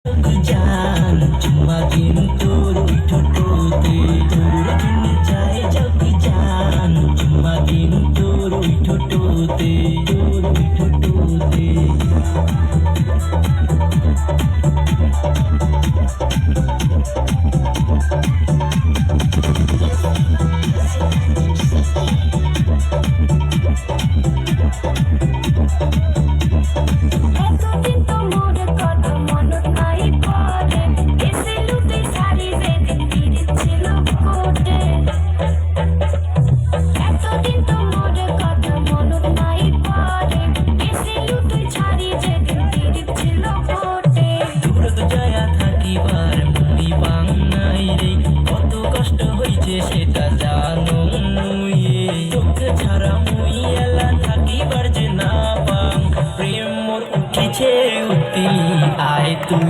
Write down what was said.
জান চুম্মা দিন তোর ওই ঠোঁটোতে তোর দিন চাই যাবি জান চুম্মা দিন তোর ওই ঠোঁটোতে তোর ওই ঠোঁটোতে সেটা জানো তোকে ছাড়া মুই এলা থাকিবার যে না পাং প্রেম মোর উঠিছে উঠি আয় তুই